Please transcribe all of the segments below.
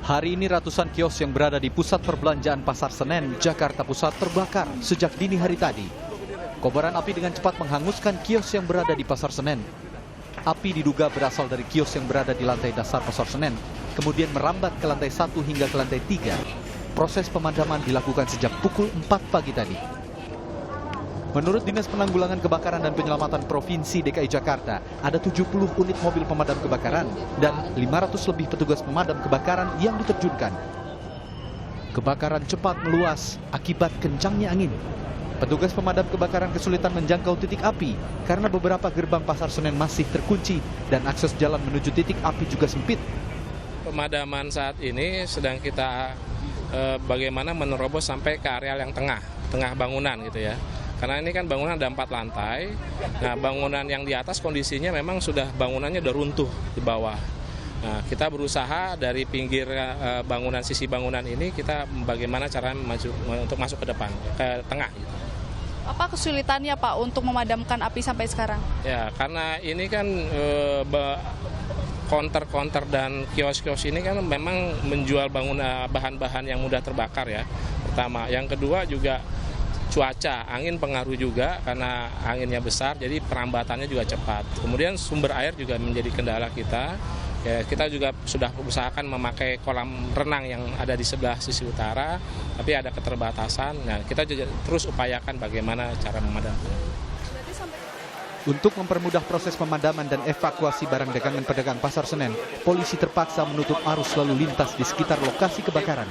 Hari ini ratusan kios yang berada di pusat perbelanjaan Pasar Senen, Jakarta Pusat terbakar sejak dini hari tadi. Kobaran api dengan cepat menghanguskan kios yang berada di Pasar Senen. Api diduga berasal dari kios yang berada di lantai dasar Pasar Senen, kemudian merambat ke lantai 1 hingga ke lantai 3. Proses pemadaman dilakukan sejak pukul 4 pagi tadi. Menurut Dinas Penanggulangan Kebakaran dan Penyelamatan Provinsi DKI Jakarta, ada 70 unit mobil pemadam kebakaran dan 500 lebih petugas pemadam kebakaran yang diterjunkan. Kebakaran cepat meluas akibat kencangnya angin. Petugas pemadam kebakaran kesulitan menjangkau titik api karena beberapa gerbang Pasar Senen masih terkunci dan akses jalan menuju titik api juga sempit. Pemadaman saat ini sedang kita bagaimana menerobos sampai ke area yang tengah bangunan gitu ya. Karena ini kan bangunan ada 4 lantai, nah bangunan yang di atas kondisinya memang bangunannya udah runtuh di bawah. Nah, kita berusaha dari pinggir bangunan, sisi bangunan ini, kita bagaimana cara untuk masuk ke depan, ke tengah. Gitu. Apa kesulitannya Pak untuk memadamkan api sampai sekarang? Ya, karena ini kan counter-counter dan kios-kios ini kan memang menjual bahan-bahan yang mudah terbakar ya, pertama. Yang kedua juga cuaca, angin pengaruh juga karena anginnya besar, jadi perambatannya juga cepat. Kemudian sumber air juga menjadi kendala kita. Ya, kita juga sudah usahakan memakai kolam renang yang ada di sebelah sisi utara, tapi ada keterbatasan. Nah, kita juga terus upayakan bagaimana cara memadamkan. Untuk mempermudah proses pemadaman dan evakuasi barang dagangan pedagang Pasar Senen, polisi terpaksa menutup arus lalu lintas di sekitar lokasi kebakaran.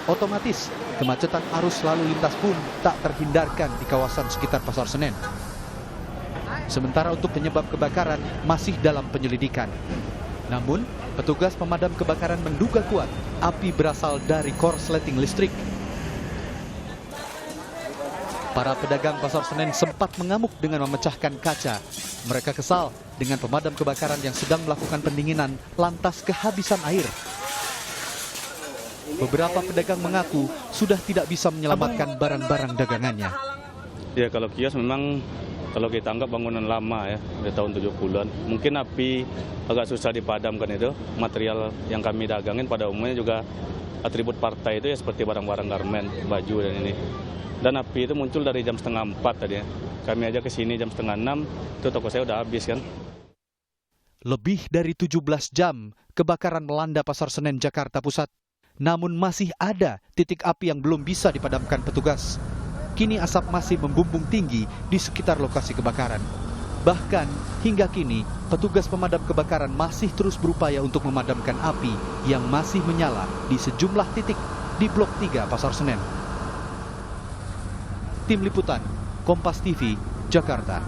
Otomatis, kemacetan arus lalu lintas pun tak terhindarkan di kawasan sekitar Pasar Senen. Sementara untuk penyebab kebakaran masih dalam penyelidikan. Namun, petugas pemadam kebakaran menduga kuat api berasal dari korsleting listrik. Para pedagang Pasar Senen sempat mengamuk dengan memecahkan kaca. Mereka kesal dengan pemadam kebakaran yang sedang melakukan pendinginan lantas kehabisan air. Beberapa pedagang mengaku sudah tidak bisa menyelamatkan barang-barang dagangannya. Ya, kalau kios memang kalau kita anggap bangunan lama ya, dari tahun 70-an. Mungkin api agak susah dipadamkan itu. Material yang kami dagangin pada umumnya juga atribut partai itu ya seperti barang-barang garmen, baju dan ini. Dan api itu muncul dari jam 3:30 tadi ya. Kami aja ke sini jam 5:30, itu toko saya udah habis kan. Lebih dari 17 jam kebakaran melanda Pasar Senen, Jakarta Pusat. Namun masih ada titik api yang belum bisa dipadamkan petugas. Kini asap masih membumbung tinggi di sekitar lokasi kebakaran. Bahkan hingga kini petugas pemadam kebakaran masih terus berupaya untuk memadamkan api yang masih menyala di sejumlah titik di Blok 3 Pasar Senen. Tim Liputan, Kompas TV, Jakarta.